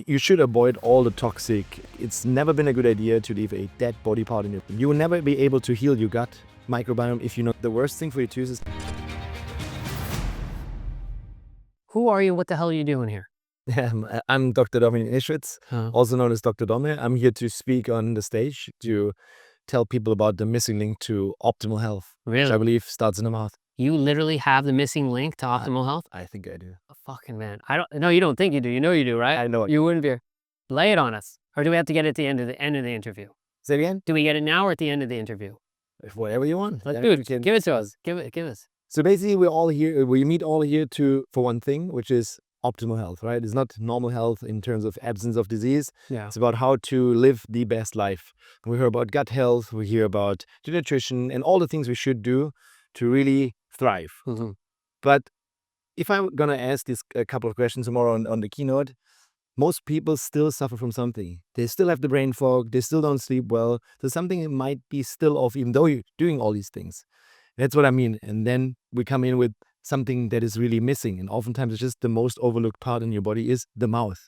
You should avoid all the toxic. It's never been a good idea to leave a dead body part in your. You will never be able to heal your gut microbiome if you know the worst thing for your tooth is. Who are you? What the hell are you doing here? I'm Dr. Dominik Nischwitz, Huh. also known as Dr. Domme. I'm here to speak on the stage to tell people about the missing link to optimal health, which I Really? believe starts in the mouth. You literally have the missing link to optimal health? I think I do. Oh, fucking man. I don't. No, you don't think you do. You know you do, right? I know it. You wouldn't be. Lay it on us, or do we have to get it at the end of the interview? Say it again? Do we get it now or at the end of the interview? Whatever you want. Let's Yeah, do we it. can Give it to discuss. us. Give us. So basically, we meet all here for one thing, which is optimal health, right? It's not normal health in terms of absence of disease. Yeah. It's about how to live the best life. We hear about gut health, we hear about the nutrition and all the things we should do to really thrive. Mm-hmm. But if I'm gonna ask this a couple of questions tomorrow on the keynote, most people still suffer from something. They still have the brain fog, they still don't sleep well. There's something that might be still off, even though you're doing all these things. That's what I mean. And then we come in with something that is really missing. And oftentimes it's just the most overlooked part in your body is the mouth.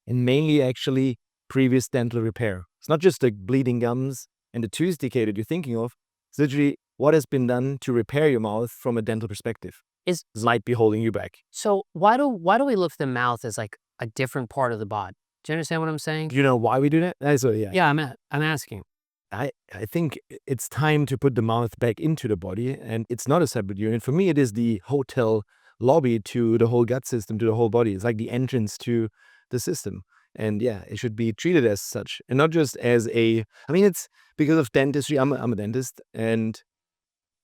And mainly actually previous dental repair. It's not just the bleeding gums and the tooth decay that you're thinking of. It's literally what has been done to repair your mouth from a dental perspective. Might be holding you back. So why do we look at the mouth as like a different part of the body? Do you understand what I'm saying? Do you know why we do that? So yeah. Yeah, I'm asking. I think it's time to put the mouth back into the body, and it's not a separate unit. For me, it is the hotel lobby to the whole gut system, to the whole body. It's like the entrance to the system. And yeah, it should be treated as such and not just as it's because of dentistry. I'm a dentist, and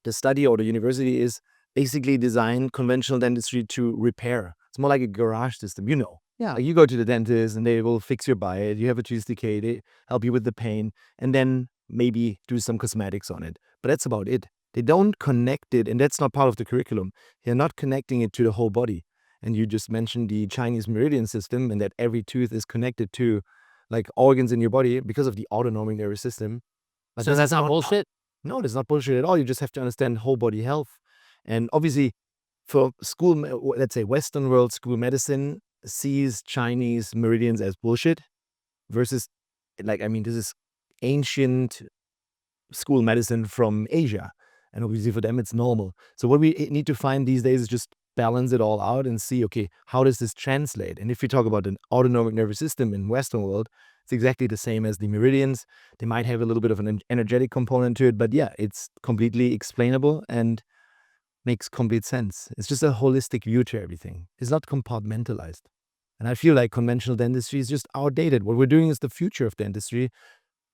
the study or the university is basically designed conventional dentistry to repair. It's more like a garage system, Yeah. Like you go to the dentist and they will fix your bite. You have a tooth decay, they help you with the pain, and then maybe do some cosmetics on it. But that's about it. They don't connect it, and that's not part of the curriculum. They're not connecting it to the whole body. And you just mentioned the Chinese meridian system and that every tooth is connected to like organs in your body because of the autonomic nervous system. But So that's not bullshit? No, that's not bullshit at all. You just have to understand whole body health. And obviously, for school, let's say Western world school medicine sees Chinese meridians as bullshit versus, this is ancient school medicine from Asia. And obviously for them, it's normal. So what we need to find these days is just balance it all out and see, okay, how does this translate? And if we talk about an autonomic nervous system in Western world, it's exactly the same as the meridians. They might have a little bit of an energetic component to it, but yeah, it's completely explainable and makes complete sense. It's just a holistic view to everything. It's not compartmentalized. And I feel like conventional dentistry is just outdated. What we're doing is the future of dentistry,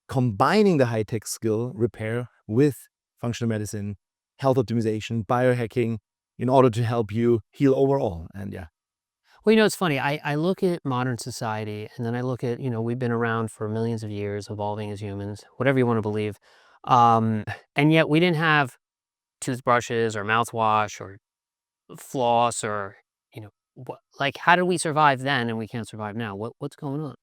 combining the high-tech skill repair with functional medicine, health optimization, biohacking in order to help you heal overall. And yeah. Well, it's funny. I look at modern society and then I look at, we've been around for millions of years, evolving as humans, whatever you want to believe. And yet we didn't have toothbrushes or mouthwash or floss or, how did we survive then and we can't survive now? What's going on?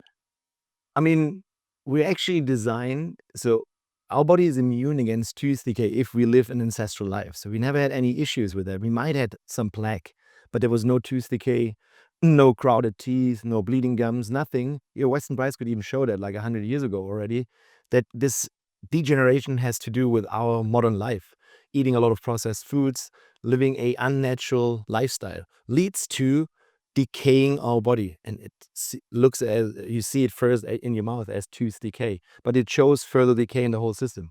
I mean, we're actually designed, so our body is immune against tooth decay if we live an ancestral life. So we never had any issues with that. We might have had some plaque, but there was no tooth decay, no crowded teeth, no bleeding gums, nothing. Western Price could even show that like 100 years ago already, that this degeneration has to do with our modern life. Eating a lot of processed foods, living a unnatural lifestyle leads to decaying our body, and it looks as you see it first in your mouth as tooth decay, but it shows further decay in the whole system.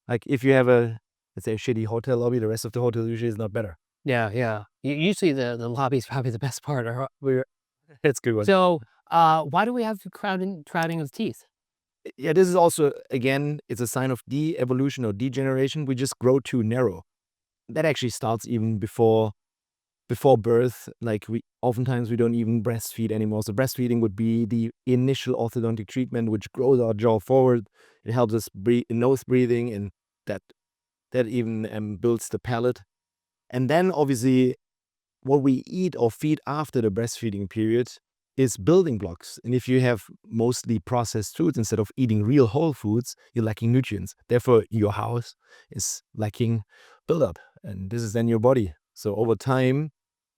Like if you have let's say a shitty hotel lobby, the rest of the hotel usually is not better. Yeah. Usually the lobby is probably the best part. That's a good one. So why do we have crowding of teeth? Yeah, this is also, again, it's a sign of de-evolution or degeneration. We just grow too narrow. That actually starts even before birth. Like oftentimes we don't even breastfeed anymore. So breastfeeding would be the initial orthodontic treatment, which grows our jaw forward. It helps us breathe, nose breathing, and that even builds the palate. And then obviously what we eat or feed after the breastfeeding period is building blocks. And if you have mostly processed foods instead of eating real whole foods, you're lacking nutrients. Therefore, your house is lacking buildup. And this is then your body. So over time,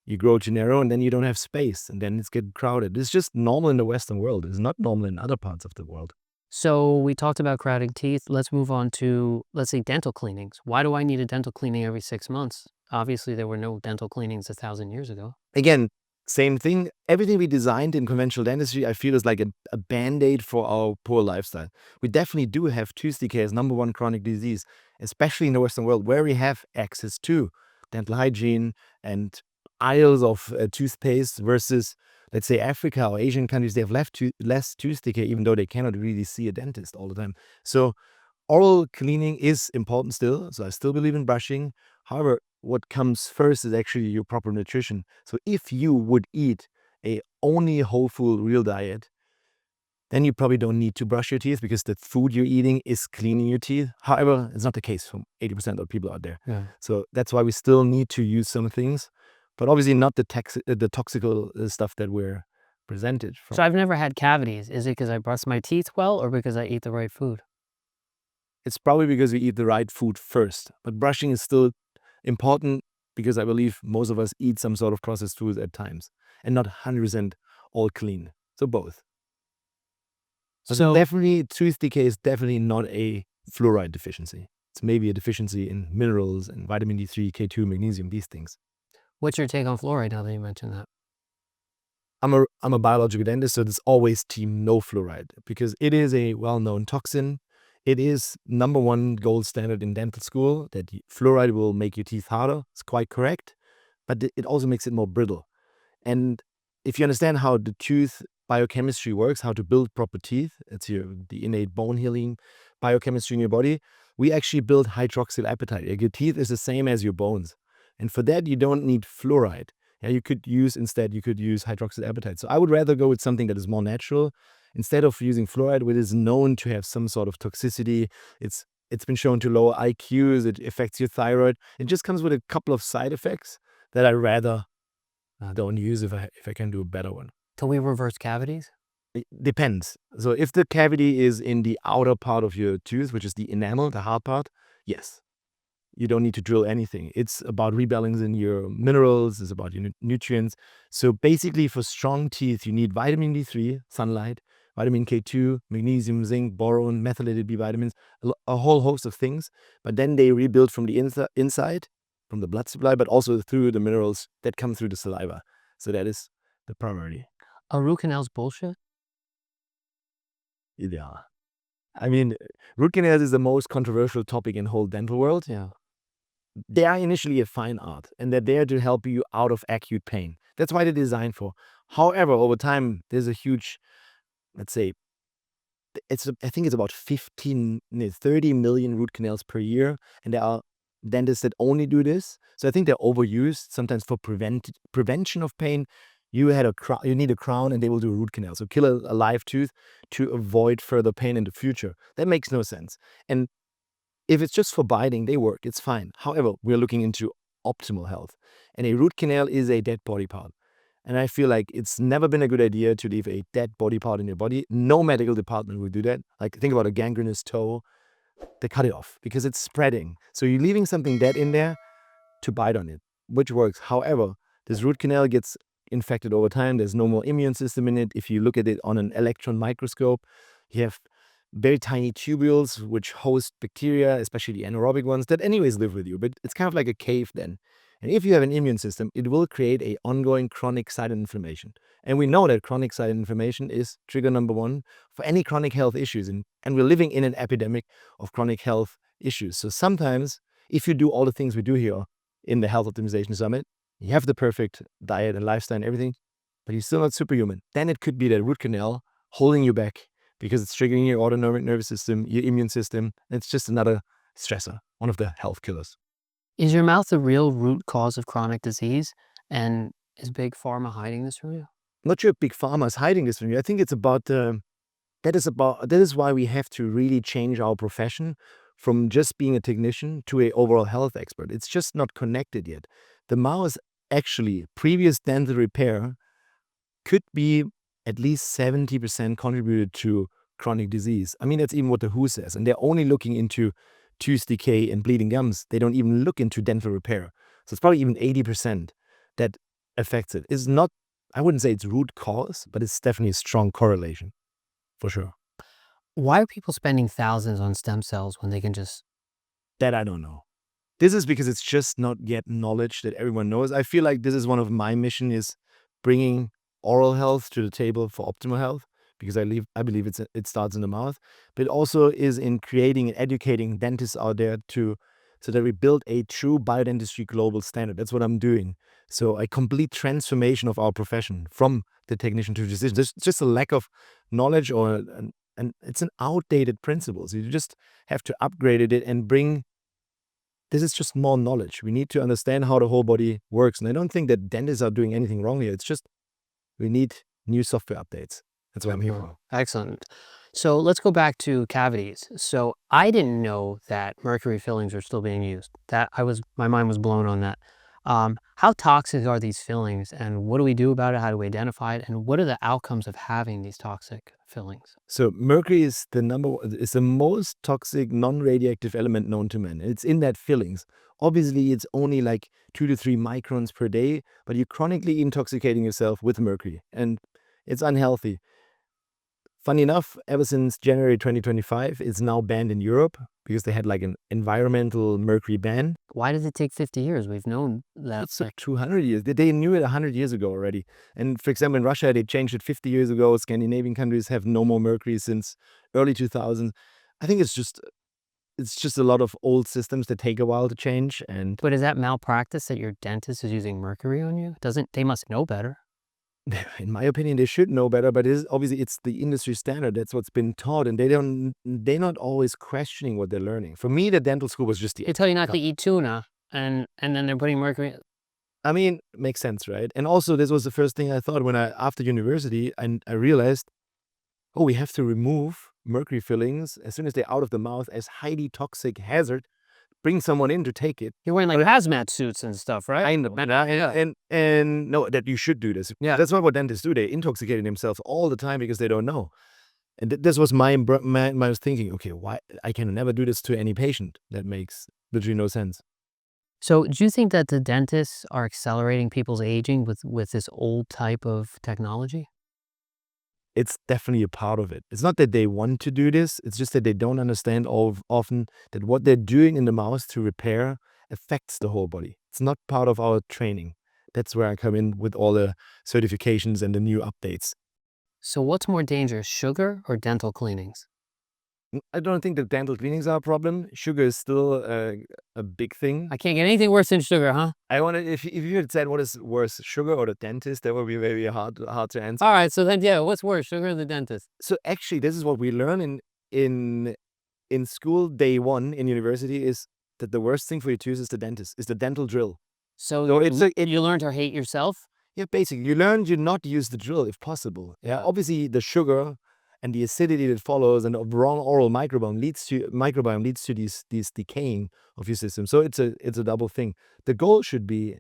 You grow too narrow and then you don't have space and then it's getting crowded. It's just normal in the Western world. It's not normal in other parts of the world. So we talked about crowding teeth. Let's move on to, let's say, dental cleanings. Why do I need a dental cleaning every 6 months? Obviously, there were no dental cleanings 1,000 years ago. Again, same thing. Everything we designed in conventional dentistry, I feel, is like a band-aid for our poor lifestyle. We definitely do have tooth decay as number one chronic disease, especially in the Western world, where we have access to dental hygiene and aisles of toothpaste versus, let's say, Africa or Asian countries. They have less tooth decay, even though they cannot really see a dentist all the time. So oral cleaning is important still. So I still believe in brushing. However, what comes first is actually your proper nutrition. So if you would eat a only whole food real diet, then you probably don't need to brush your teeth because the food you're eating is cleaning your teeth. However, it's not the case for 80% of people out there. Yeah. So that's why we still need to use some things, but obviously not the toxical stuff that we're presented from. So I've never had cavities. Is it because I brush my teeth well or because I eat the right food? It's probably because we eat the right food first, but brushing is still important because I believe most of us eat some sort of processed foods at times and not 100% all clean. So both. But So definitely, tooth decay is definitely not a fluoride deficiency. It's maybe a deficiency in minerals and vitamin D3, K2, magnesium, these things. what's your take on fluoride now that you mentioned that? I'm a biological dentist, so there's always team no fluoride because it is a well-known toxin. It is number one gold standard in dental school that fluoride will make your teeth harder. It's quite correct, but it also makes it more brittle. And if you understand how the tooth biochemistry works, how to build proper teeth, it's the innate bone healing biochemistry in your body, we actually build hydroxyl apatite. Like your teeth is the same as your bones. And for that, you don't need fluoride. Yeah, you could use hydroxyl apatite. So I would rather go with something that is more natural instead of using fluoride, which is known to have some sort of toxicity. It's been shown to lower IQs. It affects your thyroid. It just comes with a couple of side effects that I rather don't use if I can do a better one. Can we reverse cavities? It depends. So if the cavity is in the outer part of your tooth, which is the enamel, the hard part, yes. You don't need to drill anything. It's about rebalancing your minerals. It's about your nutrients. So basically for strong teeth, you need vitamin D3, sunlight, vitamin K2, magnesium, zinc, boron, methylated B vitamins, a whole host of things. But then they rebuild from the inside, from the blood supply, but also through the minerals that come through the saliva. So that is the priority. Are root canals bullshit? Yeah. I mean, root canals is the most controversial topic in whole dental world. Yeah. They are initially a fine art and they're there to help you out of acute pain. That's why they're designed for. However, over time, there's a huge, let's say, I think it's about 30 million root canals per year. And there are dentists that only do this. So I think they're overused sometimes for prevention of pain. You need a crown and they will do a root canal. So kill a live tooth to avoid further pain in the future. That makes no sense. And if it's just for biting, they work. It's fine. However, we're looking into optimal health. And a root canal is a dead body part. And I feel like it's never been a good idea to leave a dead body part in your body. No medical department will do that. Like think about a gangrenous toe. They cut it off because it's spreading. So you're leaving something dead in there to bite on it, which works. However, this root canal gets infected over time. There's no more immune system in it. If you look at it on an electron microscope, you have very tiny tubules which host bacteria, especially the anaerobic ones, that anyways live with you. But it's kind of like a cave then. And if you have an immune system, it will create an ongoing chronic silent inflammation. And we know that chronic silent inflammation is trigger number one for any chronic health issues. And we're living in an epidemic of chronic health issues. So sometimes if you do all the things we do here in the Health Optimization Summit, you have the perfect diet and lifestyle and everything, but you're still not superhuman. Then it could be that root canal holding you back because it's triggering your autonomic nervous system, your immune system. It's just another stressor, one of the health killers. Is your mouth the real root cause of chronic disease? And is Big Pharma hiding this from you? I'm not sure if Big Pharma is hiding this from you. I think it's about, that is why we have to really change our profession from just being a technician to an overall health expert. It's just not connected yet. The mouth actually, previous dental repair could be at least 70% contributed to chronic disease. I mean, that's even what the WHO says. And they're only looking into tooth decay and bleeding gums. They don't even look into dental repair. So it's probably even 80% that affects it. It's not, I wouldn't say it's root cause, but it's definitely a strong correlation, for sure. Why are people spending thousands on stem cells when they can just... That I don't know. This is because it's just not yet knowledge that everyone knows. I feel like this is one of my mission, is bringing oral health to the table for optimal health, because I believe it starts in the mouth, but it also is in creating and educating dentists out there so that we build a true biodentistry global standard. That's what I'm doing. So a complete transformation of our profession from the technician to the physician. There's just a lack of knowledge, and it's an outdated principle. So you just have to upgrade it and bring. This is just more knowledge. We need to understand how the whole body works. And I don't think that dentists are doing anything wrong here. It's just we need new software updates. That's what I'm here for. Excellent. So let's go back to cavities. So I didn't know that mercury fillings are still being used. My mind was blown on that. How toxic are these fillings, and what do we do about it? How do we identify it? And what are the outcomes of having these toxic fillings? So mercury is the most toxic non-radioactive element known to man. It's in that fillings. Obviously, it's only like 2 to 3 microns per day, but you're chronically intoxicating yourself with mercury, and it's unhealthy. Funny enough, ever since January 2025, it's now banned in Europe because they had like an environmental mercury ban. Why does it take 50 years? We've known that. It's like 200 years. They knew it 100 years ago already. And for example, in Russia, they changed it 50 years ago. Scandinavian countries have no more mercury since early 2000s. I think it's just a lot of old systems that take a while to change. And But is that malpractice that your dentist is using mercury on you? They must know better. in my opinion, they should know better, but obviously it's the industry standard. That's what's been taught, and they're not always questioning what they're learning. For me, the dental school was just They tell you not to eat tuna, and then they're putting mercury. I mean, makes sense, right? And also, this was the first thing I thought when after university, and I realized, oh, we have to remove mercury fillings as soon as they're out of the mouth as highly toxic hazard. Bring someone in to take it. You're wearing like hazmat suits and stuff, right? I know, and no, that you should do this. Yeah. That's not what dentists do. They intoxicating themselves all the time because they don't know. And this was my was thinking, okay, why I can never do this to any patient. That makes literally no sense. So do you think that the dentists are accelerating people's aging with this old type of technology? It's definitely a part of it. It's not that they want to do this. It's just that they don't understand often that what they're doing in the mouth to repair affects the whole body. It's not part of our training. That's where I come in with all the certifications and the new updates. So what's more dangerous, sugar or dental cleanings? I don't think that dental cleanings are a problem. Sugar is still a big thing. I can't get anything worse than sugar, huh? I wanted, if you had said what is worse, sugar or the dentist, that would be very hard to answer. All right, so then, yeah, what's worse, sugar or the dentist? So actually, this is what we learn in school day one in university, is that the worst thing for you to use is the dentist, is the dental drill. So you learn to hate yourself? Yeah, basically, you learn to not use the drill if possible. Yeah, obviously the sugar and the acidity that follows and the wrong oral microbiome leads to these decaying of your system. So it's a double thing. The goal should be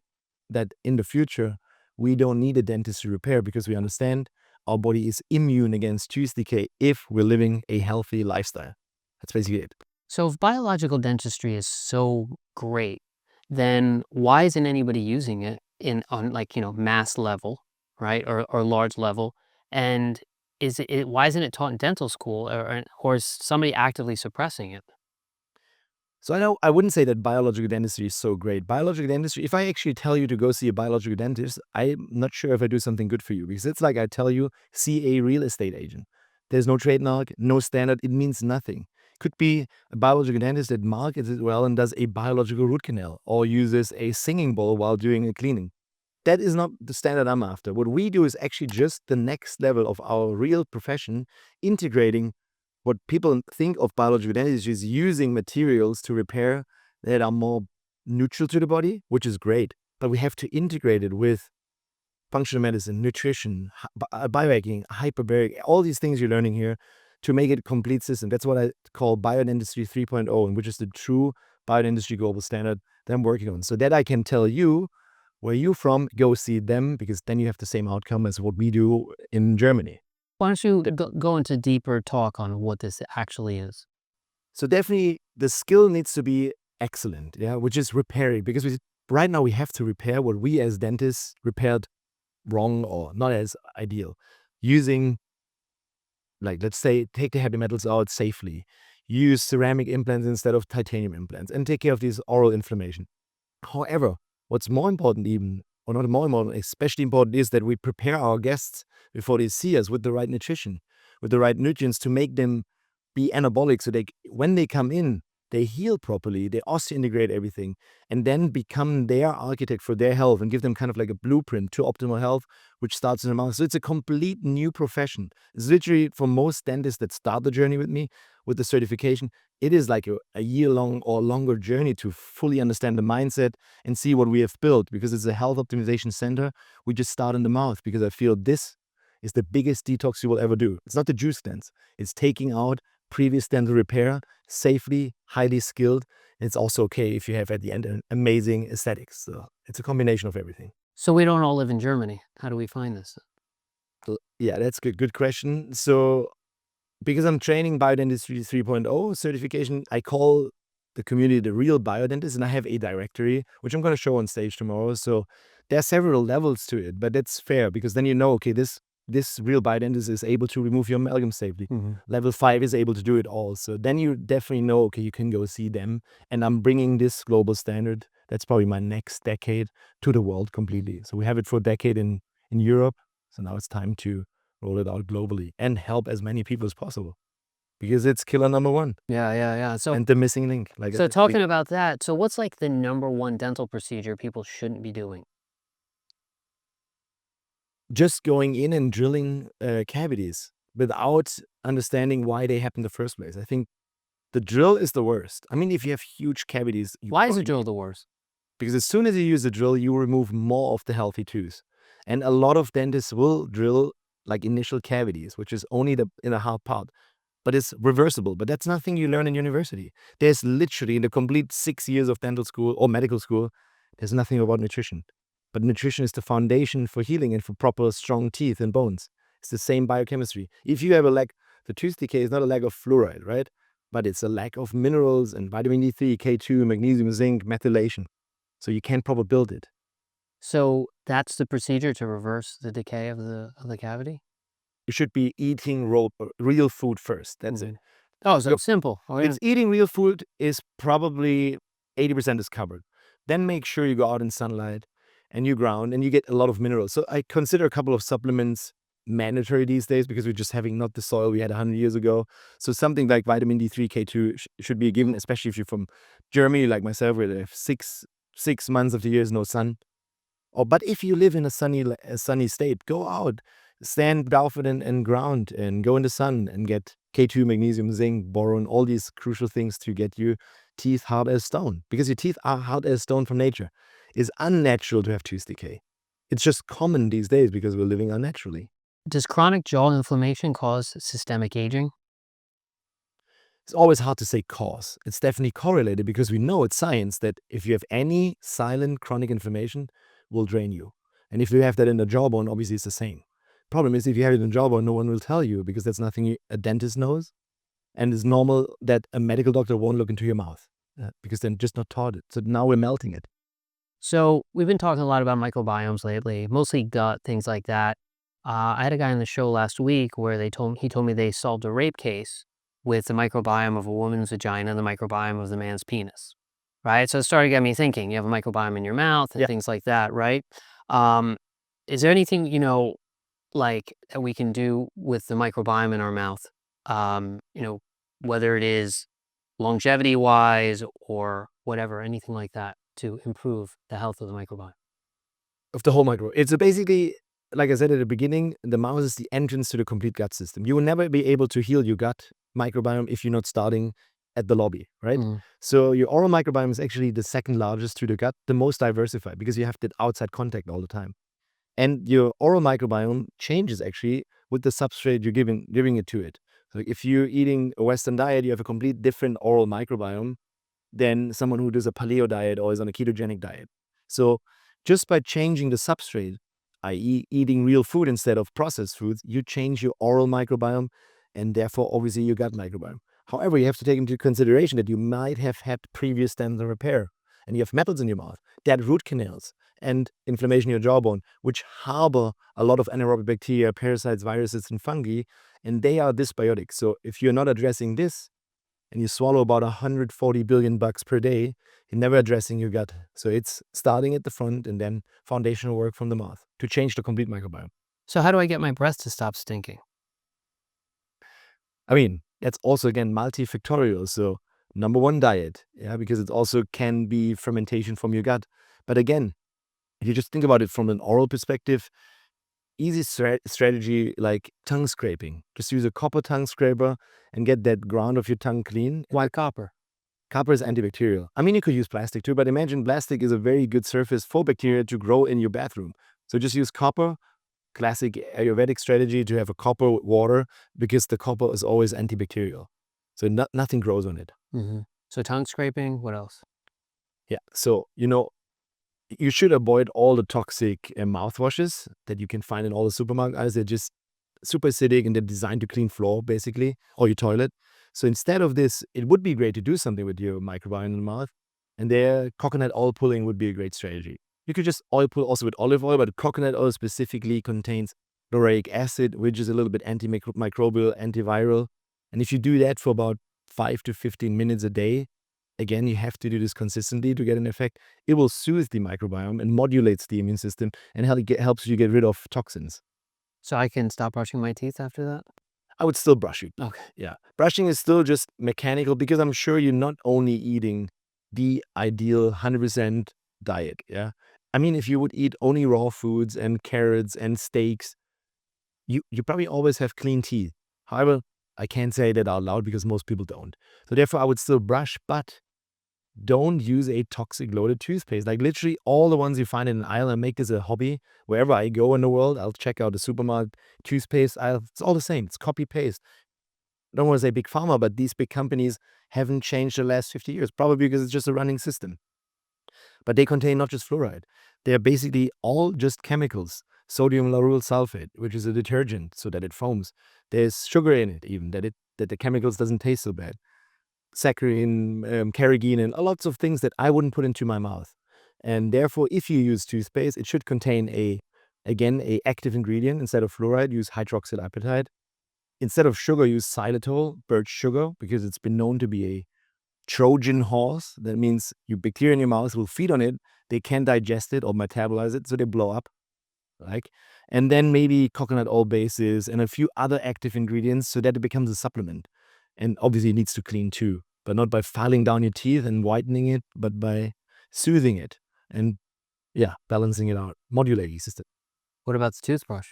that in the future we don't need a dentistry repair because we understand our body is immune against tooth decay if we're living a healthy lifestyle. That's basically it. So if biological dentistry is so great, then why isn't anybody using it on like, mass level, right? Or large level? And why isn't it taught in dental school, or is somebody actively suppressing it? So I wouldn't say that biological dentistry is so great. Biological dentistry, if I actually tell you to go see a biological dentist, I'm not sure if I do something good for you, because it's like I tell you, see a real estate agent. There's no trademark, no standard. It means nothing. Could be a biological dentist that markets it well and does a biological root canal or uses a singing bowl while doing a cleaning. That is not the standard I'm after. What we do is actually just the next level of our real profession, integrating what people think of biological dentistry is using materials to repair that are more neutral to the body, which is great. But we have to integrate it with functional medicine, nutrition, biohacking, hyperbaric, all these things you're learning here to make it a complete system. That's what I call biodentistry 3.0, and which is the true biodentistry global standard that I'm working on. So that I can tell you, where you from, go see them, because then you have the same outcome as what we do in Germany. Why don't you go into deeper talk on what this actually is? So definitely the skill needs to be excellent, yeah, which is repairing, because right now we have to repair what we as dentists repaired wrong or not as ideal, using, like, let's say, take the heavy metals out safely, use ceramic implants instead of titanium implants, and take care of this oral inflammation. However, what's more important even, or not more important, especially important, is that we prepare our guests before they see us with the right nutrition, with the right nutrients to make them be anabolic, so when they come in, they heal properly, they osseointegrate everything, and then become their architect for their health and give them kind of like a blueprint to optimal health, which starts in the mouth. So it's a complete new profession. It's literally, for most dentists that start the journey with me, with the certification, it is like a year-long or longer journey to fully understand the mindset and see what we have built, because it's a health optimization center. We just start in the mouth because I feel this is the biggest detox you will ever do. It's not the juice cleanse. It's taking out previous dental repair safely, highly skilled. And it's also okay if you have at the end an amazing aesthetics. So it's a combination of everything. So we don't all live in Germany. How do we find this? Yeah, that's a good question. So because I'm training Biodentistry 3.0 certification, I call the community the real biodentist, and I have a directory, which I'm going to show on stage tomorrow. So there are several levels to it, but that's fair, because then you know, okay, this real biodentist is able to remove your amalgam safely. Level 5 is able to do it all. So then you definitely know, okay, you can go see them. And I'm bringing this global standard, that's probably my next decade, to the world completely. So we have it for a decade in Europe. So now it's time to roll it out globally and help as many people as possible, because it's killer number one Yeah. and the missing link. Like, So talking about that, so what's like the number one dental procedure people shouldn't be doing? just going in and drilling cavities without understanding why they happen in the first place. I think the drill is the worst. I mean, if you have huge cavities, Why is a drill the worst? because as soon as you use a drill, you remove more of the healthy tooth. And a lot of dentists will drill like initial cavities, which is only the inner hard part, but it's reversible. But that's nothing you learn in university. There's literally, in the complete 6 years of dental school or medical school, there's nothing about nutrition. But nutrition is the foundation for healing and for proper strong teeth and bones. It's the same biochemistry. If you have a lack, the tooth decay is not a lack of fluoride, right? But it's a lack of minerals and vitamin D3, K2, magnesium, zinc, methylation. So you can't proper build it. So that's the procedure to reverse the decay of the cavity? You should be eating real food first. That's it. Oh, so Yep. it's simple. Oh, yeah. It's eating real food is probably 80% is covered. Then make sure you go out in sunlight and you ground and you get a lot of minerals. So I consider a couple of supplements mandatory these days, because we're just having not the soil we had 100 years ago. So something like vitamin D3, K2 should be given, especially if you're from Germany like myself, where they have six months of the year is no sun. But if you live in a sunny state, go out, stand barefoot and ground, and go in the sun and get K2, magnesium, zinc, boron, all these crucial things to get your teeth hard as stone. Because your teeth are hard as stone from nature. It's unnatural to have tooth decay. It's just common these days because we're living unnaturally. Does chronic jaw inflammation cause systemic aging? It's always hard to say cause. It's definitely correlated, because we know it's science that if you have any silent chronic inflammation, will drain you. And if you have that in the jawbone, obviously it's the same. Problem is, if you have it in the jawbone, no one will tell you, because that's nothing a dentist knows. And it's normal that a medical doctor won't look into your mouth, because they're just not taught it. So now we're melting it. So we've been talking a lot about microbiomes lately, mostly gut, things like that. I had a guy on the show last week where he told me they solved a rape case with the microbiome of a woman's vagina and the microbiome of the man's penis, right? So it started getting me thinking. You have a microbiome in your mouth and Yeah. things like that, right? Is there anything, like that we can do with the microbiome in our mouth? Whether it is longevity wise or whatever, anything like that to improve the health of the microbiome. Of the whole microbiome. It's basically, like I said at the beginning, the mouth is the entrance to the complete gut system. You will never be able to heal your gut microbiome if you're not starting at the lobby, right? So your oral microbiome is actually the second largest to the gut, the most diversified, because you have that outside contact all the time. And your oral microbiome changes actually with the substrate you're giving it to it. So if you're eating a Western diet, you have a complete different oral microbiome than someone who does a paleo diet or is on a ketogenic diet. So just by changing the substrate, i.e. eating real food instead of processed foods, you change your oral microbiome and therefore obviously your gut microbiome. However, you have to take into consideration that you might have had previous dental repair. and you have metals in your mouth, that root canals and inflammation in your jawbone, which harbor a lot of anaerobic bacteria, parasites, viruses, and fungi, and they are dysbiotic. So if you're not addressing this, and you swallow about 140 billion bucks per day, you're never addressing your gut. So it's starting at the front and then foundational work from the mouth to change the complete microbiome. So how do I get my breath to stop stinking? I mean, that's also again multifactorial. So number one, diet, yeah, because it also can be fermentation from your gut. But again, if you just think about it from an oral perspective, easy strategy like tongue scraping. Just use a copper tongue scraper and get that ground of your tongue clean. Why copper? Copper is antibacterial. I mean, you could use plastic too, but imagine plastic is a very good surface for bacteria to grow in your bathroom. So just use copper, classic Ayurvedic strategy to have a copper water because the copper is always antibacterial. So nothing grows on it. So tongue scraping, what else? Yeah. So, you should avoid all the toxic mouthwashes that you can find in all the supermarkets. They're just super acidic and they're designed to clean floor, basically, or your toilet. So instead of this, it would be great to do something with your microbiome in the mouth. And there, coconut oil pulling would be a great strategy. You could just oil pull also with olive oil, but coconut oil specifically contains lauric acid, which is a little bit antimicrobial, antiviral. And if you do that for about 5 to 15 minutes a day, again, you have to do this consistently to get an effect. It will soothe the microbiome and modulates the immune system and helps you get rid of toxins. So I can stop brushing my teeth after that? I would still brush it. Okay. Yeah. Brushing is still just mechanical because I'm sure you're not only eating the ideal 100% diet. Yeah. I mean, if you would eat only raw foods and carrots and steaks, you probably always have clean teeth. However, I can't say that out loud because most people don't. So therefore, I would still brush, but don't use a toxic loaded toothpaste. Like literally all the ones you find in an aisle, and make this a hobby. Wherever I go in the world, I'll check out the supermarket toothpaste aisle. It's all the same. It's copy paste. I don't want to say big pharma, but these big companies haven't changed the last 50 years, probably because it's just a running system. But they contain not just fluoride. They're basically all just chemicals. Sodium lauryl sulfate, which is a detergent so that it foams. There's sugar in it even, that the chemicals doesn't taste so bad. Saccharin, carrageenan, and lots of things that I wouldn't put into my mouth. And therefore, if you use toothpaste, it should contain a active ingredient. Instead of fluoride, use hydroxyapatite. Instead of sugar, use xylitol, birch sugar, because it's been known to be a Trojan horse. That means your bacteria in your mouth will feed on it. They can't digest it or metabolize it, so they blow up. And then maybe coconut oil bases and a few other active ingredients so that it becomes a supplement. And obviously it needs to clean too, but not by filing down your teeth and whitening it, but by soothing it and balancing it out, modulating the system. What about the toothbrush?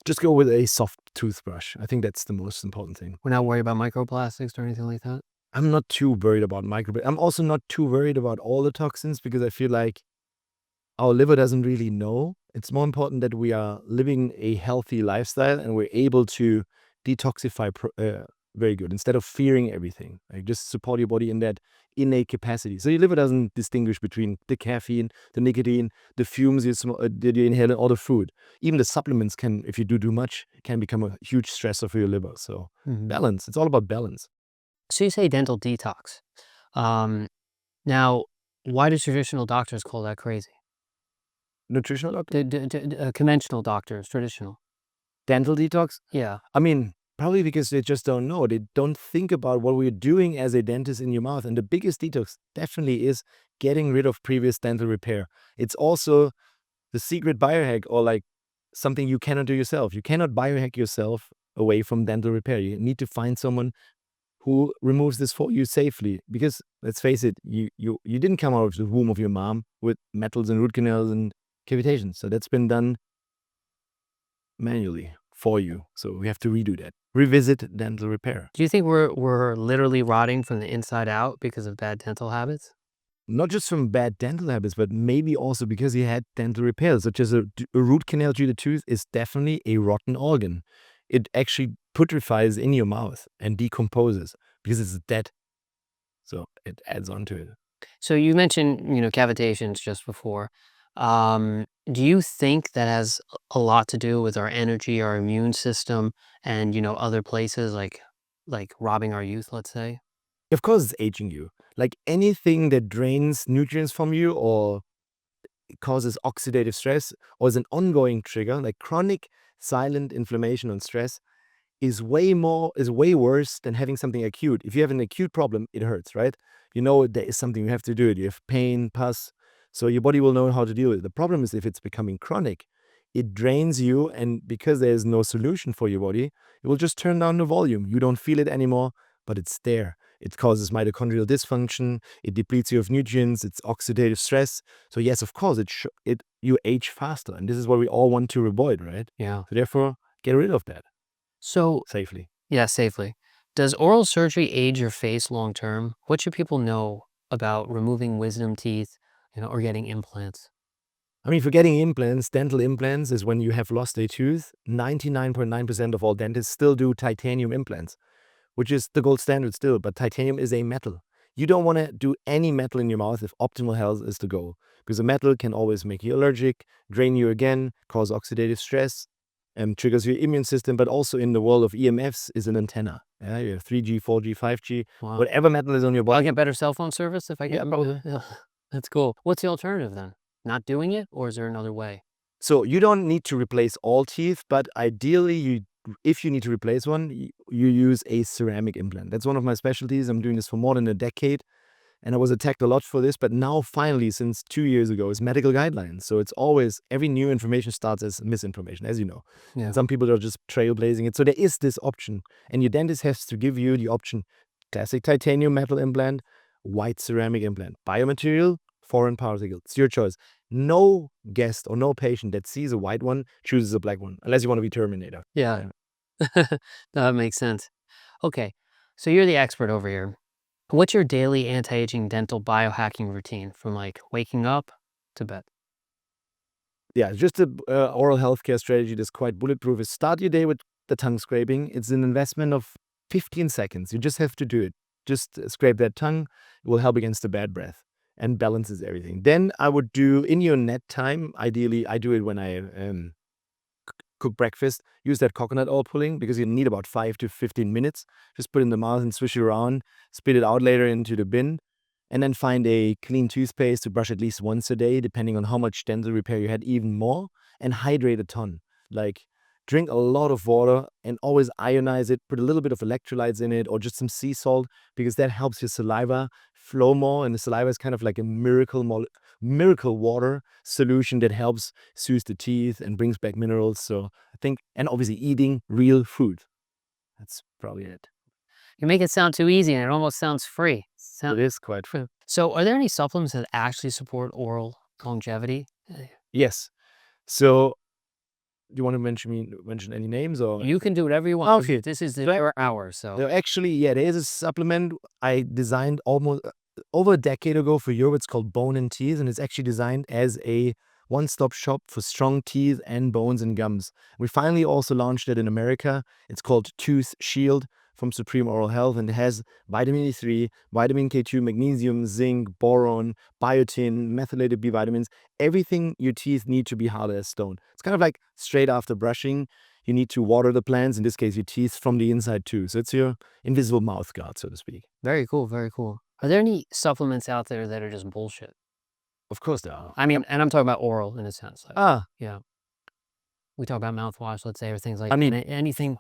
Just go with a soft toothbrush. I think that's the most important thing. We're not worried about microplastics or anything like that? I'm not too worried about I'm also not too worried about all the toxins because I feel like our liver doesn't really know. It's more important that we are living a healthy lifestyle and we're able to detoxify very good instead of fearing everything. Like just support your body in that innate capacity. So your liver doesn't distinguish between the caffeine, the nicotine, the fumes that you inhale, and all the food. Even the supplements can, if you do too much, can become a huge stressor for your liver. So balance. It's all about balance. So you say dental detox. Now, why do traditional doctors call that crazy? Nutritional doctor? Conventional doctors, traditional. Dental detox? Yeah. I mean, probably because they just don't know. They don't think about what we're doing as a dentist in your mouth. And the biggest detox definitely is getting rid of previous dental repair. It's also the secret biohack, or like something you cannot do yourself. You cannot biohack yourself away from dental repair. You need to find someone who removes this for you safely. Because let's face it, you didn't come out of the womb of your mom with metals and root canals and cavitations. So that's been done manually for you. So we have to redo that. Revisit dental repair. Do you think we're literally rotting from the inside out because of bad dental habits? Not just from bad dental habits, but maybe also because you had dental repair, such as a root canal due to tooth is definitely a rotten organ. It actually putrefies in your mouth and decomposes because it's dead. So it adds on to it. So you mentioned, cavitations just before. Do you think that has a lot to do with our energy, our immune system, and, other places like robbing our youth, let's say? Of course, it's aging you. Like anything that drains nutrients from you or causes oxidative stress or is an ongoing trigger, like chronic silent inflammation and stress, is way worse than having something acute. If you have an acute problem, it hurts, right? You know there is something you have to do it. You have pain, pus, so your body will know how to deal with it. The problem is if it's becoming chronic, it drains you, and because there's no solution for your body, it will just turn down the volume. You don't feel it anymore, but it's there. It causes mitochondrial dysfunction. It depletes you of nutrients. It's oxidative stress. So yes, of course, you age faster, and this is what we all want to avoid, right? Yeah. So therefore, get rid of that So, safely. yeah, safely. Does oral surgery age your face long term? What should people know about removing wisdom teeth, or getting implants? I mean, for getting implants, dental implants is when you have lost a tooth. 99.9% of all dentists still do titanium implants, which is the gold standard still, but titanium is a metal. You don't want to do any metal in your mouth if optimal health is the goal, because a metal can always make you allergic, drain you again, cause oxidative stress, and triggers your immune system, but also in the world of EMFs is an antenna. Yeah, you have 3G, 4G, 5G, Wow. whatever metal is on your I'll body. get better cell phone service if I get. Yeah, bro. Yeah, that's cool. What's the alternative then? Not doing it, or is there another way? So you don't need to replace all teeth, but ideally, if you need to replace one, you use a ceramic implant. That's one of my specialties. I'm doing this for more than a decade, and I was attacked a lot for this. But now, finally, since 2 years ago, is medical guidelines. So it's always every new information starts as misinformation, as you know. Yeah. And some people are just trailblazing it. So there is this option, and your dentist has to give you the option: classic titanium metal implant, white ceramic implant, biomaterial, foreign particle. It's your choice. No guest or no patient that sees a white one chooses a black one, unless you want to be Terminator. Yeah. That makes sense. Okay, so you're the expert over here. What's your daily anti-aging dental biohacking routine from like waking up to bed? Yeah, just a oral healthcare strategy that's quite bulletproof is start your day with the tongue scraping. It's an investment of 15 seconds. You just have to do it. Just scrape that tongue. It will help against the bad breath and balances everything. Then I would do in your nap time, ideally, I do it when I cook breakfast, use that coconut oil pulling because you need about 5 to 15 minutes. Just put it in the mouth and swish it around, spit it out later into the bin, and then find a clean toothpaste to brush at least once a day, depending on how much dental repair you had, even more, and hydrate a ton. Like drink a lot of water and always ionize it, put a little bit of electrolytes in it or just some sea salt because that helps your saliva flow more, and the saliva is kind of like a miracle water solution that helps soothe the teeth and brings back minerals. So I think, and obviously eating real food. That's probably it. You make it sound too easy and it almost sounds free. It is quite. So are there any supplements that actually support oral longevity? Yes. So do you want to mention any names or? You can do whatever you want. Okay. This is the hour, so. No, actually, yeah, there is a supplement I designed almost over a decade ago for Europe. It's called Bone and Teeth, and it's actually designed as a one-stop shop for strong teeth and bones and gums. We finally also launched it in America. It's called Tooth Shield from Supreme Oral Health, and it has vitamin D3, vitamin K2, magnesium, zinc, boron, biotin, methylated B vitamins, everything your teeth need to be hard as stone. It's kind of like straight after brushing, you need to water the plants, in this case your teeth, from the inside too. So it's your invisible mouth guard, so to speak. Very cool, very cool. Are there any supplements out there that are just bullshit? Of course there are. I mean, and I'm talking about oral in a sense. Like, Ah, yeah. We talk about mouthwash, let's say, or things like I mean- anything.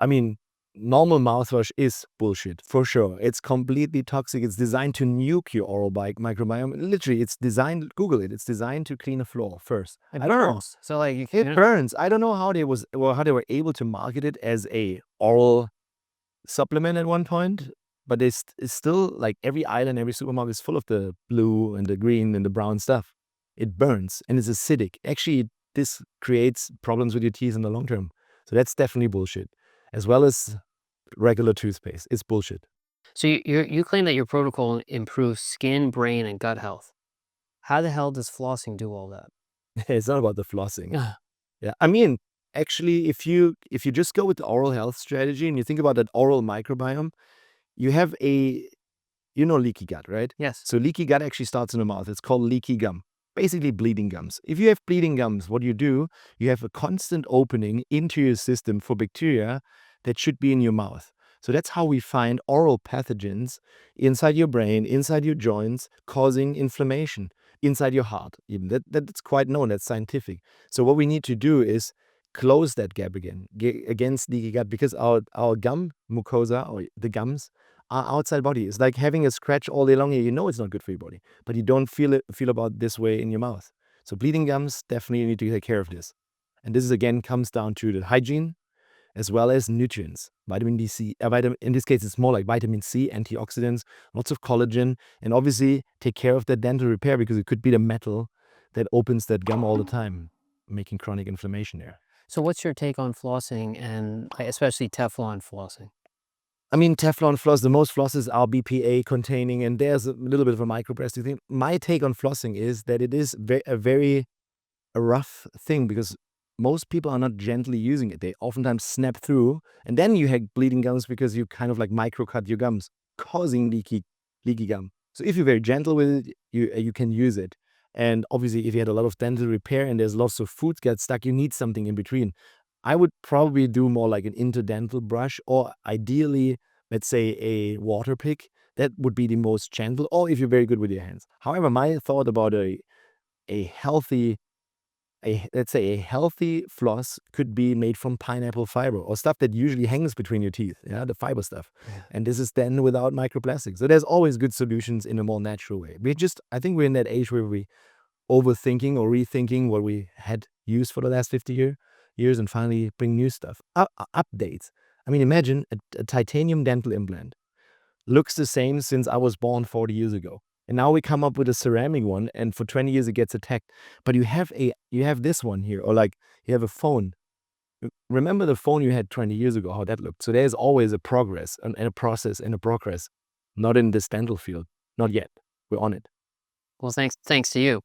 Normal mouthwash is bullshit, for sure. It's completely toxic. It's designed to nuke your oral microbiome. Literally, it's designed, Google it, it's designed to clean a floor first. It I don't know. burns. So like you It burns. I don't know how they were able to market it as a oral supplement at one point, but it's still like every aisle in every supermarket is full of the blue and the green and the brown stuff. It burns and it's acidic. Actually, this creates problems with your teeth in the long term. So that's definitely bullshit. As well as regular toothpaste. It's bullshit. So you claim that your protocol improves skin, brain, and gut health. How the hell does flossing do all that? It's not about the flossing. Yeah, I mean, actually, if you just go with the oral health strategy and you think about that oral microbiome, you have leaky gut, right? Yes. So leaky gut actually starts in the mouth. It's called leaky gum. Basically bleeding gums. If you have bleeding gums, what you have a constant opening into your system for bacteria that should be in your mouth. So that's how we find oral pathogens inside your brain, inside your joints, causing inflammation, inside your heart. Even that's quite known, that's scientific. So what we need to do is close that gap again against leaky gut, because our gum mucosa, or the gums, are outside body. It's like having a scratch all day long here. You know it's not good for your body, but you don't feel about this way in your mouth. So bleeding gums, definitely need to take care of this. And this is again comes down to the hygiene as well as nutrients. Vitamin D, C, in this case, it's more like vitamin C, antioxidants, lots of collagen, and obviously take care of the dental repair, because it could be the metal that opens that gum all the time, making chronic inflammation there. So what's your take on flossing, and especially Teflon flossing? I mean, Teflon floss, the most flosses are BPA containing, and there's a little bit of a microplastic thing. My take on flossing is that it is a very rough thing, because most people are not gently using it. They oftentimes snap through, and then you have bleeding gums because you kind of like microcut your gums, causing leaky gum. So if you're very gentle with it, you can use it. And obviously, if you had a lot of dental repair and there's lots of food get stuck, you need something in between. I would probably do more like an interdental brush, or ideally, let's say a water pick. That would be the most gentle, or if you're very good with your hands. However, my thought about a healthy, let's say a healthy floss could be made from pineapple fiber, or stuff that usually hangs between your teeth, yeah, the fiber stuff. Yeah. And this is then without microplastics. So there's always good solutions in a more natural way. I think we're in that age where we overthinking or rethinking what we had used for the last 50 years, and finally bring new stuff. Updates. I mean, imagine a titanium dental implant. Looks the same since I was born 40 years ago. And now we come up with a ceramic one, and for 20 years it gets attacked. But you have this one here, or like you have a phone. Remember the phone you had 20 years ago, how that looked. So there's always a progress and a process and a progress. Not in this dental field. Not yet. We're on it. Well, thanks to you.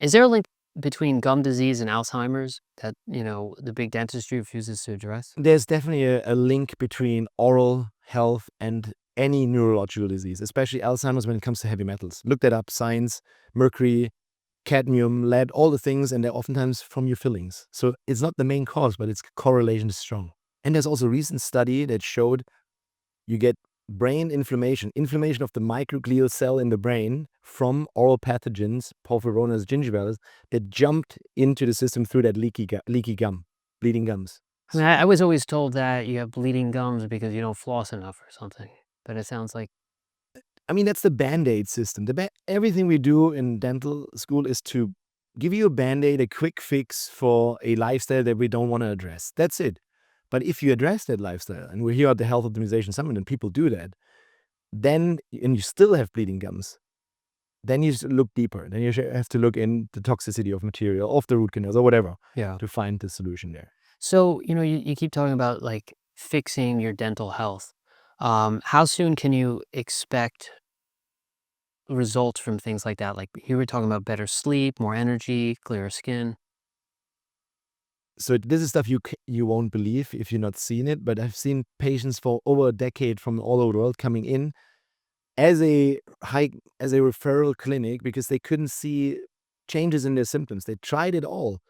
Is there a link between gum disease and Alzheimer's that, the big dentistry refuses to address? There's definitely a link between oral health and any neurological disease, especially Alzheimer's when it comes to heavy metals. Look that up, science, mercury, cadmium, lead, all the things, and they're oftentimes from your fillings. So it's not the main cause, but its correlation is strong. And there's also a recent study that showed you get brain inflammation of the microglial cell in the brain from oral pathogens, porphyromonas gingivalis, that jumped into the system through that leaky gum, bleeding gums. I mean, I was always told that you have bleeding gums because you don't floss enough or something, but it sounds like... I mean, that's the Band-Aid system. Everything we do in dental school is to give you a Band-Aid, a quick fix for a lifestyle that we don't want to address. That's it. But if you address that lifestyle, and we're here at the Health Optimization Summit and people do that, and you still have bleeding gums, then you look deeper. Then you have to look in the toxicity of material, of the root canals, or whatever, to find the solution there. So, you keep talking about like fixing your dental health. How soon can you expect results from things like that? Like here we're talking about better sleep, more energy, clearer skin. So this is stuff you won't believe if you're not seen it, but I've seen patients for over a decade from all over the world coming in as a referral clinic because they couldn't see changes in their symptoms. They tried it all.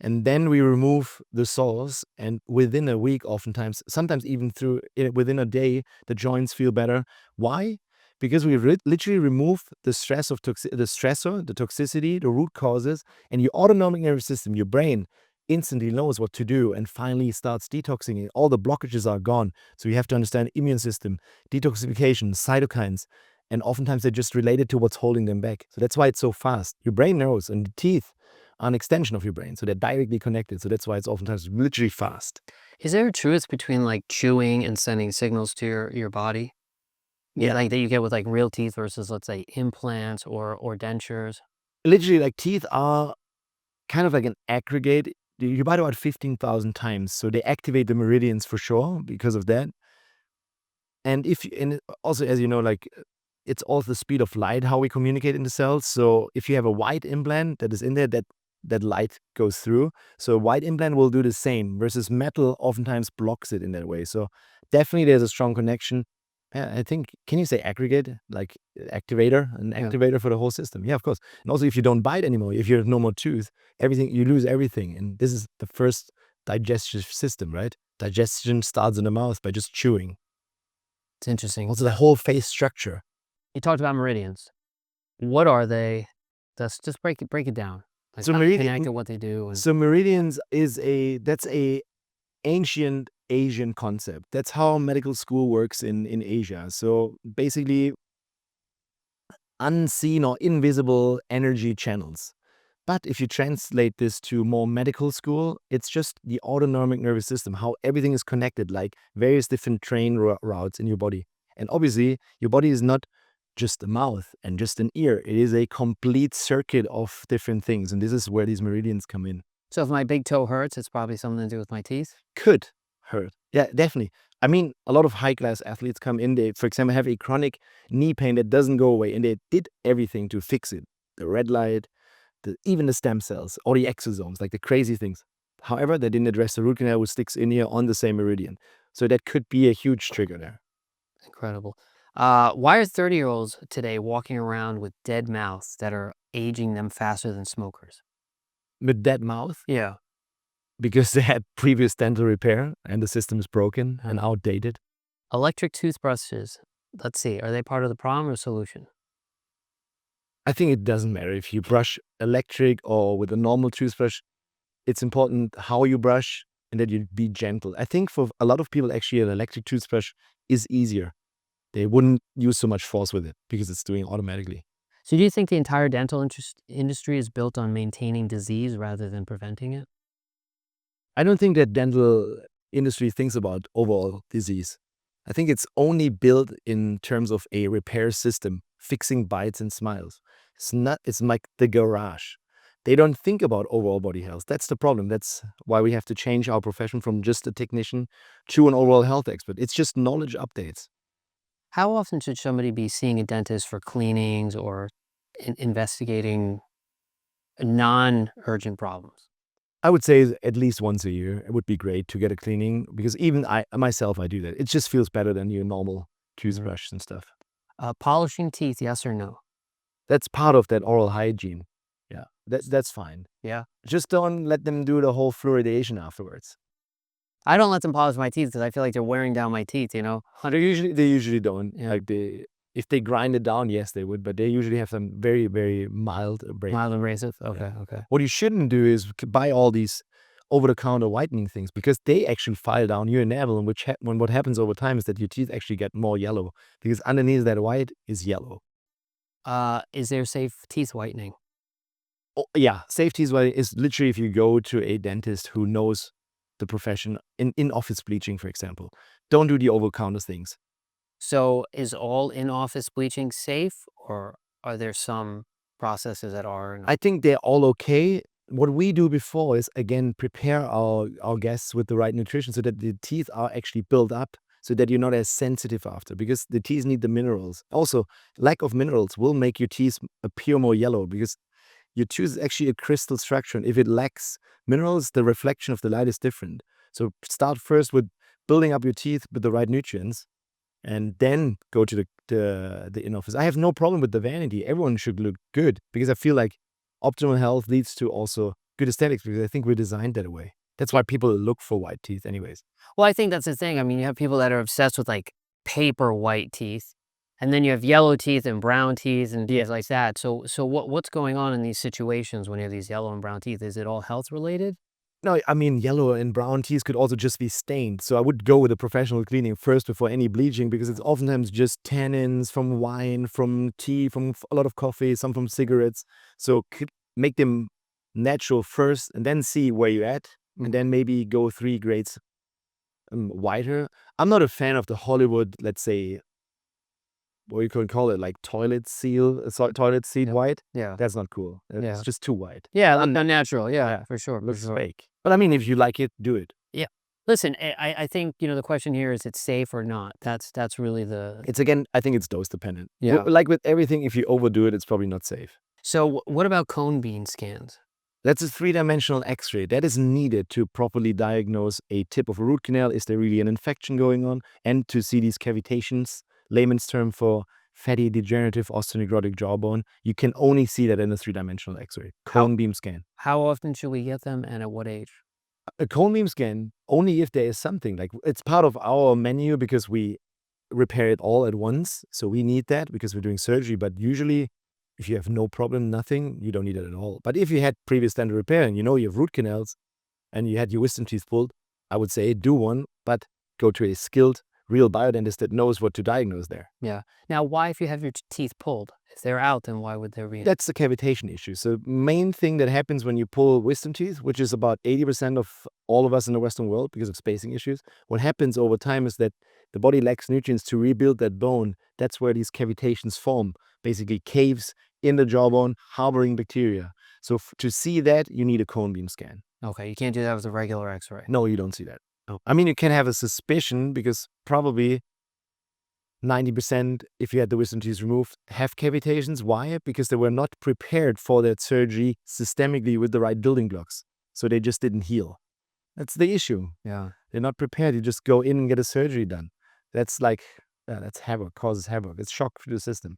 And then we remove the source, and within a week, oftentimes, sometimes even within a day, the joints feel better. Why? Because we literally remove the stress of the stressor, the toxicity, the root causes, and your autonomic nervous system, your brain, instantly knows what to do and finally starts detoxing it. All the blockages are gone. So you have to understand immune system, detoxification, cytokines, and oftentimes they're just related to what's holding them back. So that's why it's so fast. Your brain knows, and the teeth are an extension of your brain. So they're directly connected. So that's why it's oftentimes literally fast. Is there a truth between like chewing and sending signals to your body? Yeah. Like that you get with like real teeth versus, let's say, implants or dentures? Literally, like teeth are kind of like an aggregate. You bite about 15,000 times. So they activate the meridians for sure because of that. And also, as you know, like it's also the speed of light, how we communicate in the cells. So if you have a white implant that is in there, that light goes through. So a white implant will do the same versus metal oftentimes blocks it in that way. So definitely there's a strong connection. Yeah, I think, can you say aggregate? Like activator? An activator for the whole system. Yeah, of course. And also if you don't bite anymore, if you have no more tooth, you lose everything. And this is the first digestive system, right? Digestion starts in the mouth by just chewing. It's interesting. Also the whole face structure. You talked about meridians. What are they? Let's just break it down. Like So how they meridian, connect and what they do. And so meridians that's a ancient Asian concept. That's how medical school works in Asia. So basically unseen or invisible energy channels. But if you translate this to more medical school, it's just the autonomic nervous system, how everything is connected, like various different train routes in your body. And obviously, your body is not just a mouth and just an ear. It is a complete circuit of different things. And this is where these meridians come in. so if my big toe hurts, it's probably something to do with my teeth. Could hurt. Yeah, definitely. I mean, a lot of high-class athletes come in, they, for example, have a chronic knee pain that doesn't go away, and they did everything to fix it. The red light, even the stem cells, or the exosomes, like the crazy things. However, they didn't address the root canal, which sticks in here on the same meridian. So that could be a huge trigger there. Incredible. Why are 30-year-olds today walking around with dead mouths that are aging them faster than smokers? With that mouth, Yeah. because they had previous dental repair and the system is broken and outdated. Electric toothbrushes. Let's see. Are they part of the problem or solution? I think it doesn't matter if you brush electric or with a normal toothbrush. It's important how you brush and that you be gentle. I think for a lot of people, actually, an electric toothbrush is easier. They wouldn't use so much force with it because it's doing automatically. So do you think the entire dental industry is built on maintaining disease rather than preventing it? I don't think that dental industry thinks about overall disease. I think it's only built in terms of a repair system, fixing bites and smiles. It's like the garage. They don't think about overall body health. That's the problem. That's why we have to change our profession from just a technician to an overall health expert. It's just knowledge updates. How often should somebody be seeing a dentist for cleanings or investigating non-urgent problems? I would say at least once a year. It would be great to get a cleaning because even I myself, I do that. It just feels better than your normal toothbrush and stuff. Polishing teeth, yes or no? That's part of that oral hygiene. Yeah, that's fine. Yeah. Just don't let them do the whole fluoridation afterwards. I don't let them polish my teeth because I feel like they're wearing down my teeth, you know? They usually don't. Yeah. Like if they grind it down, yes, they would, but they usually have some very, very mild abrasion. Mild abrasive? Okay, okay. What you shouldn't do is buy all these over-the-counter whitening things because they actually file down your enamel, and when what happens over time is that your teeth actually get more yellow because underneath that white is yellow. Is there safe teeth whitening? Oh, yeah, safe teeth whitening is literally if you go to a dentist who knows the profession in office bleaching, for example. Don't do the over-the-counter things. So is all in-office bleaching safe, or are there some processes that are not? I think they're all okay. What we do before is, again, prepare our guests with the right nutrition so that the teeth are actually built up so that you're not as sensitive after because the teeth need the minerals. Also, lack of minerals will make your teeth appear more yellow because your tooth is actually a crystal structure. And if it lacks minerals, the reflection of the light is different. So start first with building up your teeth with the right nutrients and then go to the in-office. I have no problem with the vanity. Everyone should look good because I feel like optimal health leads to also good aesthetics because I think we're designed that way. That's why people look for white teeth anyways. Well, I think that's the thing. I mean, you have people that are obsessed with like paper white teeth, and then you have yellow teeth and brown teeth and things like that. So what's going on in these situations when you have these yellow and brown teeth? Is it all health related? No, I mean, yellow and brown teeth could also just be stained. So I would go with a professional cleaning first before any bleaching because it's oftentimes just tannins from wine, from tea, from a lot of coffee, some from cigarettes. So make them natural first and then see where you're at and then maybe go 3 grades whiter. I'm not a fan of the Hollywood, let's say, what you could call it, like toilet seat white. Yeah. That's not cool. It's just too white. Yeah, like unnatural. Yeah, for sure. Looks fake. But I mean, if you like it, do it. Yeah. Listen, I think, the question here is it's safe or not. That's really the... It's again, I think it's dose dependent. Yeah. Like with everything, if you overdo it, it's probably not safe. So what about cone beam scans? That's a 3-dimensional X-ray. That is needed to properly diagnose a tip of a root canal. Is there really an infection going on? And to see these cavitations, layman's term for fatty degenerative osteonecrotic jawbone. You can only see that in a 3-dimensional X-ray. Cone beam scan. How often should we get them and at what age? A cone beam scan, only if there is something. Like it's part of our menu because we repair it all at once. So we need that because we're doing surgery. But usually, if you have no problem, nothing, you don't need it at all. But if you had previous dental repair and you know you have root canals and you had your wisdom teeth pulled, I would say do one, but go to a skilled, real biodentist that knows what to diagnose there. Yeah. Now, why, if you have your teeth pulled, if they're out, then why would there be? That's the cavitation issue. So main thing that happens when you pull wisdom teeth, which is about 80% of all of us in the Western world because of spacing issues, what happens over time is that the body lacks nutrients to rebuild that bone. That's where these cavitations form, basically caves in the jawbone harboring bacteria. So to see that, you need a cone beam scan. Okay, you can't do that with a regular x-ray. No, you don't see that. No. I mean, you can have a suspicion because probably 90%, if you had the wisdom teeth removed, have cavitations. Why? Because they were not prepared for that surgery systemically with the right building blocks. So they just didn't heal. That's the issue. Yeah. They're not prepared. You just go in and get a surgery done. That's like, that's havoc, causes havoc. It's shock to the system.